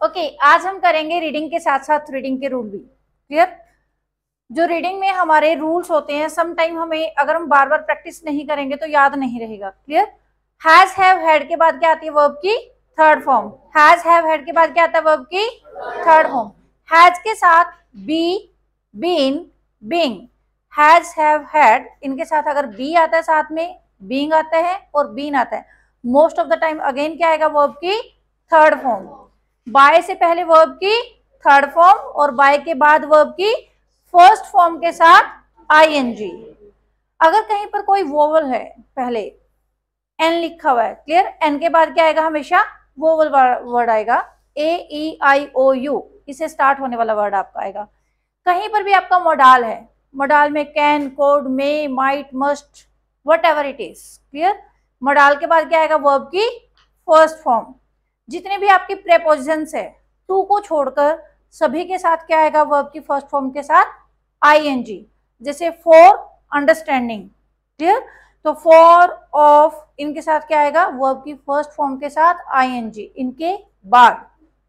Okay, आज हम करेंगे रीडिंग के साथ साथ रीडिंग के रूल भी। क्लियर? जो रीडिंग में हमारे रूल्स होते हैं, सम टाइम हमें अगर हम बार बार प्रैक्टिस नहीं करेंगे तो याद नहीं रहेगा। क्लियर? हैज हैव हैड के बाद क्या आती है? वर्ब की third form. Has have had के बाद क्या आता है? वर्ब की थर्ड फॉर्म। हैज के साथ be, been, being. Has have had इनके साथ अगर बी आता है साथ में, बीइंग आता है और बीन आता है। Most of the time again क्या आएगा? वर्ब की थर्ड फॉर्म। बाय से पहले वर्ब की थर्ड फॉर्म और बाय के बाद वर्ब की फर्स्ट फॉर्म के साथ आईएनजी। अगर कहीं पर कोई वोवल है, पहले एन लिखा हुआ है, क्लियर? एन के बाद क्या आएगा? हमेशा वोवल वर्ड आएगा। ए ई आई ओ यू इसे स्टार्ट होने वाला वर्ड आपका आएगा। कहीं पर भी आपका मोडाल है, मोडाल में can, code, may, might, must, what ever it is. Clear? Modal के बाद क्या आएगा? वर्ब की फर्स्ट फॉर्म। जितने भी आपकी प्रेपोजिशंस है, टू को छोड़कर सभी के साथ क्या आएगा? वर्ब की फर्स्ट फॉर्म के साथ आईएनजी। जैसे फॉर, अंडरस्टैंडिंग। क्लियर? तो फॉर, ऑफ इनके साथ क्या आएगा? वर्ब की फर्स्ट फॉर्म के साथ आईएनजी। इनके बाद,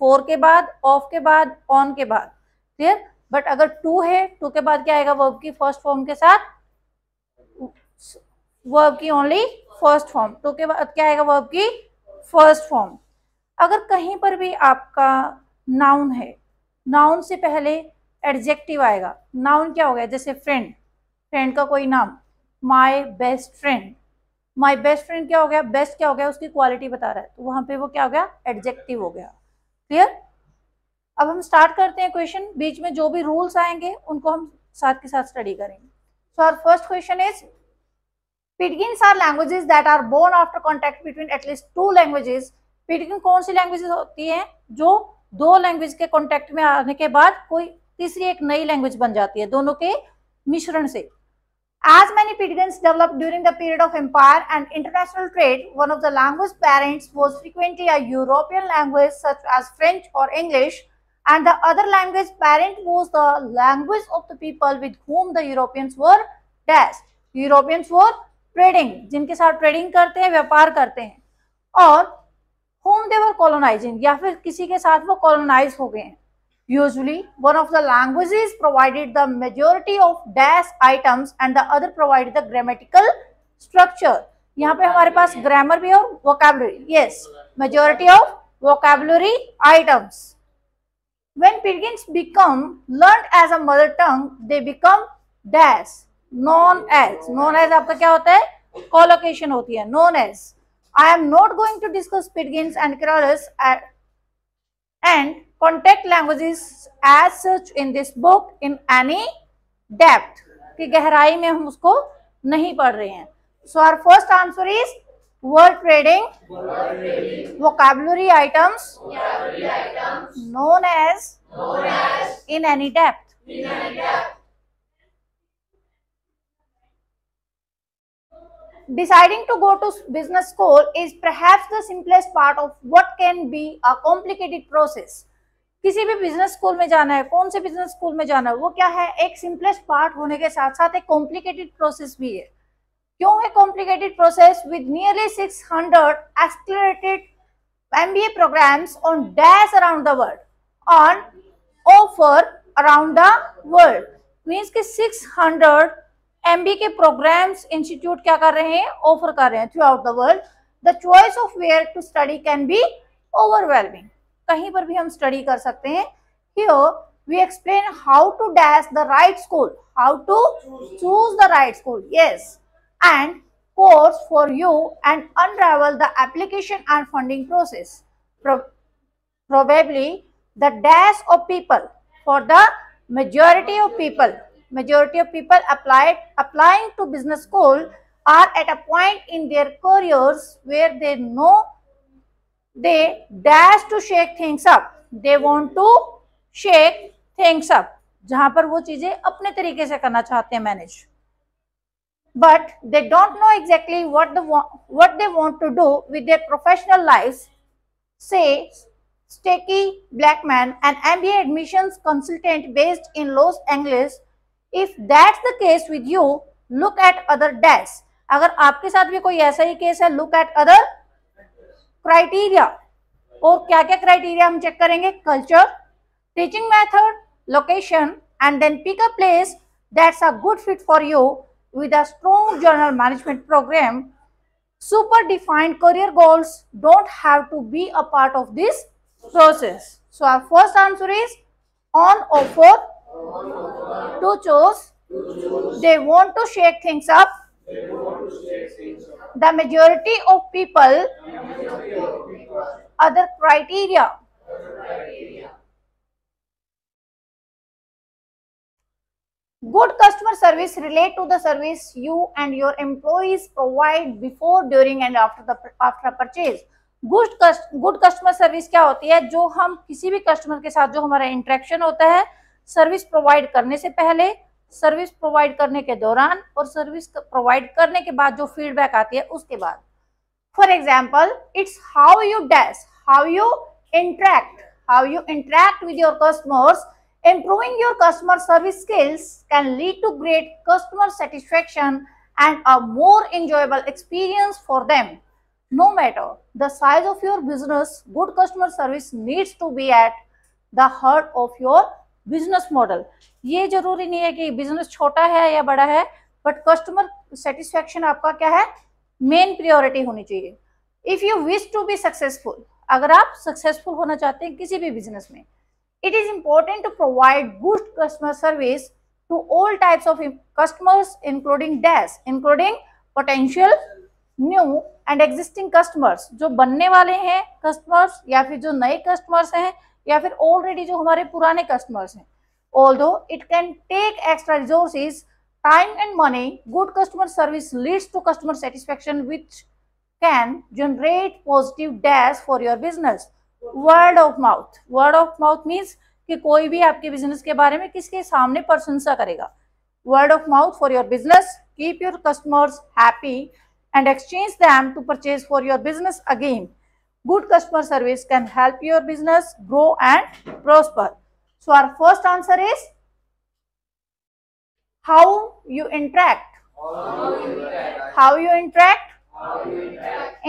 फॉर के बाद, ऑफ के बाद, ऑन के बाद। क्लियर? बट अगर टू है, टू के बाद क्या आएगा? वर्ब की फर्स्ट फॉर्म के साथ वर्ब की ओनली फर्स्ट फॉर्म। टू के बाद क्या आएगा? वर्ब की फर्स्ट फॉर्म। अगर कहीं पर भी आपका नाउन है, नाउन से पहले एडजेक्टिव आएगा। नाउन क्या हो गया? जैसे फ्रेंड, फ्रेंड का कोई नाम, my best friend. My best friend क्या हो गया? बेस्ट क्या हो गया? उसकी क्वालिटी बता रहा है, तो वहां पे वो क्या हो गया? एडजेक्टिव हो गया। क्लियर? अब हम स्टार्ट करते हैं क्वेश्चन। बीच में जो भी रूल्स आएंगे उनको हम साथ के साथ स्टडी करेंगे। So our first question is, pidgins are languages that are born after contact between at least two languages. Pidgin कौन सी लैंग्वेजेस होती हैं? जो दो लैंग्वेज के कॉन्टैक्ट में आने के बाद कोई तीसरी एक नई लैंग्वेज बन जाती है, दोनों के मिश्रण से। As many pidgins developed during the period of empire and international trade, one of the language parents was frequently a European language such as French or English, and the other language parent was the language of the people with whom the Europeans were dash. Europeans were trading, जिनके साथ trading करते हैं, व्यापार करते हैं, और whom they were colonizing, या फिर किसी के साथ वो colonize हो गए हैं। Usually, one of the languages provided the majority of dash items and the other provided the grammatical structure. यहाँ पे हमारे पास ग्रामर भी और vocabulary. Yes, majority of vocabulary items. When pidgins become learned as a mother tongue, they become dash, known as. Known as आपका क्या होता है? Collocation होती है, known as. I am not going to discuss pidgins and Kerala and contact languages as such in this book in any depth. कि गहराई में हम उसको नहीं पढ़ रहे हैं। So our first answer is word trading, vocabulary items, known as in any depth. Deciding to go to business school is perhaps the simplest part of what can be a complicated process. किसी भी business school में जाना है, कौन से business school में जाना है, वो क्या है? एक सिंपलेस्ट पार्ट होने के साथ साथ एक कॉम्प्लिकेटेड प्रोसेस भी है। क्यों है complicated process? With nearly 600 accelerated MBA programs on dash around the world, on offer around the world, means कि 600 MBA के प्रोग्राम्स इंस्टीट्यूट क्या कर रहे हैं? ऑफर कर रहे हैं throughout the world. The choice of where to study can be overwhelming. कहीं पर भी हम स्टडी कर सकते हैं। Here we explain how to dash the right school, how to choose the right school, yes, and course for you, and unravel the application and funding process. Probably the dash of people, for the majority of people applying to business school are at a point in their careers where they know they dash to shake things up. They want to shake things up, जहां पर वो चीजें अपने तरीके से करना चाहते हैं manage, but they don't know exactly what they want to do with their professional lives. Say Stacy Blackman, an MBA admissions consultant based in Los Angeles. If that's the case with you, look at other dash. अगर आपके साथ भी कोई ऐसा ही case है, look at other criteria. और क्या क्या क्राइटेरिया हम चेक करेंगे? Culture, teaching method, location, and then pick a place that's a good fit for you with a strong general management programme. Super defined career goals don't have to be a part of this process. So our first answer is on offer to choose. They want to shake things up. The majority of people, other criteria. Good customer service relate to the service you and your employees provide before, during and after purchase. Good customer service क्या होती है? जो हम किसी भी customer के साथ जो हमारा इंटरेक्शन होता है सर्विस प्रोवाइड करने से पहले, सर्विस प्रोवाइड करने के दौरान और सर्विस प्रोवाइड करने के बाद जो फीडबैक आती है उसके बाद. For example, it's how you dash, how you interact with your customers. Improving your customer service skills can lead to great customer satisfaction and a more enjoyable experience for them. No matter the size of your business, good customer service needs to be at the heart of your business model. ये जरूरी नहीं है कि business छोटा है या बड़ा है, बट कस्टमर सेटिस्फेक्शन आपका क्या है? मेन प्रायोरिटी होनी चाहिए. If you wish to be successful, अगर आप सक्सेसफुल होना चाहते हैं किसी भी बिजनेस में, it is important to provide good customer service to all types of customers, including potential new and existing customers. जो बनने वाले हैं कस्टमर्स या फिर जो नए कस्टमर्स हैं या फिर ऑलरेडी जो हमारे पुराने कस्टमर्स हैं. Although it can take extra resources, time and money, good customer service leads to customer satisfaction which can generate positive dash for your business. Word of mouth means कि कोई भी आपके बिजनेस के बारे में किसके सामने प्रशंसा करेगा. Word of mouth for your business. Keep your customers happy and exchange them to purchase for your business again. Good customer service can help your business grow and prosper. So our first answer is how you interact,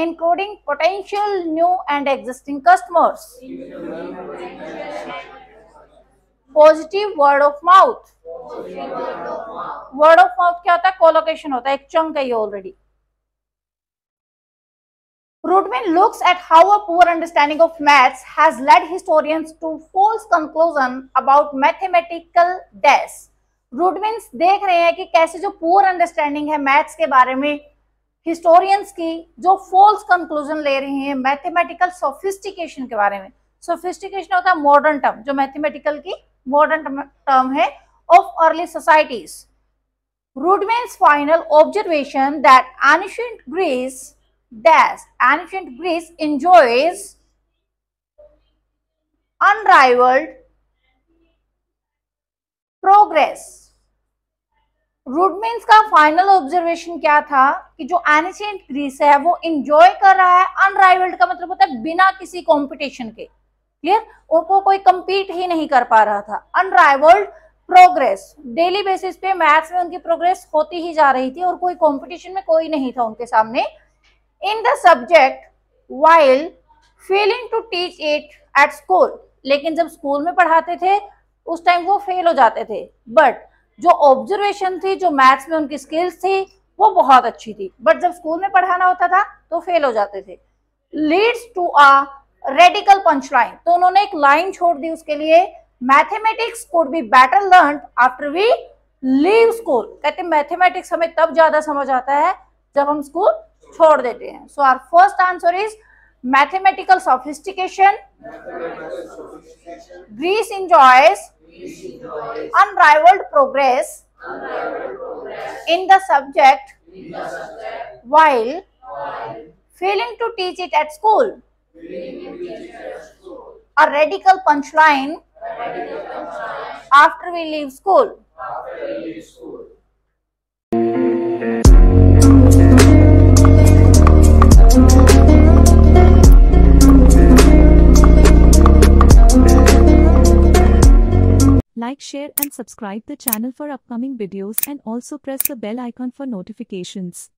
including potential new and existing customers. Positive word of mouth. Word of mouth क्या होता है? Colocation होता है, एक chunk है ये already. Rudman looks at how a poor understanding of maths has led historians to false conclusion about mathematical dash. Rudmans देख रहे हैं कि कैसे जो पुअर अंडरस्टैंडिंग है मैथ्स के बारे में हिस्टोरियंस की जो फॉल्स कंक्लूजन ले रही हैं मैथमेटिकल सोफिस्टिकेशन के बारे में. सोफिस्टिकेशन होता है मॉडर्न टर्म, जो मैथमेटिकल की मॉडर्न टर्म है of early societies. Rudman's final observation that ancient Greece enjoys unrivaled progress. रूडमेंस का फाइनल ऑब्जर्वेशन क्या था कि जो एंशिएंट ग्रीस है वो एंजॉय कर रहा है. अनराइवल्ड का मतलब होता है बिना किसी कंपटीशन के. क्लियर? उनको कोई compete ही नहीं कर पा रहा था. अनराइवल्ड प्रोग्रेस, डेली बेसिस पे मैथ्स में उनकी प्रोग्रेस होती ही जा रही थी और कोई कंपटीशन में कोई नहीं था उनके सामने. In the subject while failing to teach it at school. लेकिन जब स्कूल में पढ़ाते थे उस टाइम वो फेल हो जाते थे. बट जो ऑब्जर्वेशन थी, जो मैथ्स में उनकी स्किल्स थी वो बहुत अच्छी थी. बट जब स्कूल में पढ़ाना होता था तो फेल हो जाते थे. Leads to a radical punch line. तो उन्होंने एक लाइन छोड़ दी उसके लिए. Mathematics could be better learn after we leave school. कहते हैं मैथमेटिक्स हमें तब ज्यादा समझ आता है जब हम स्कूल छोड़ देते हैं. So our first answer is mathematical sophistication. Greece enjoys unrivaled progress in the subject while failing to teach it at school. A radical punchline after we leave school. Like, share and subscribe the channel for upcoming videos and also press the bell icon for notifications.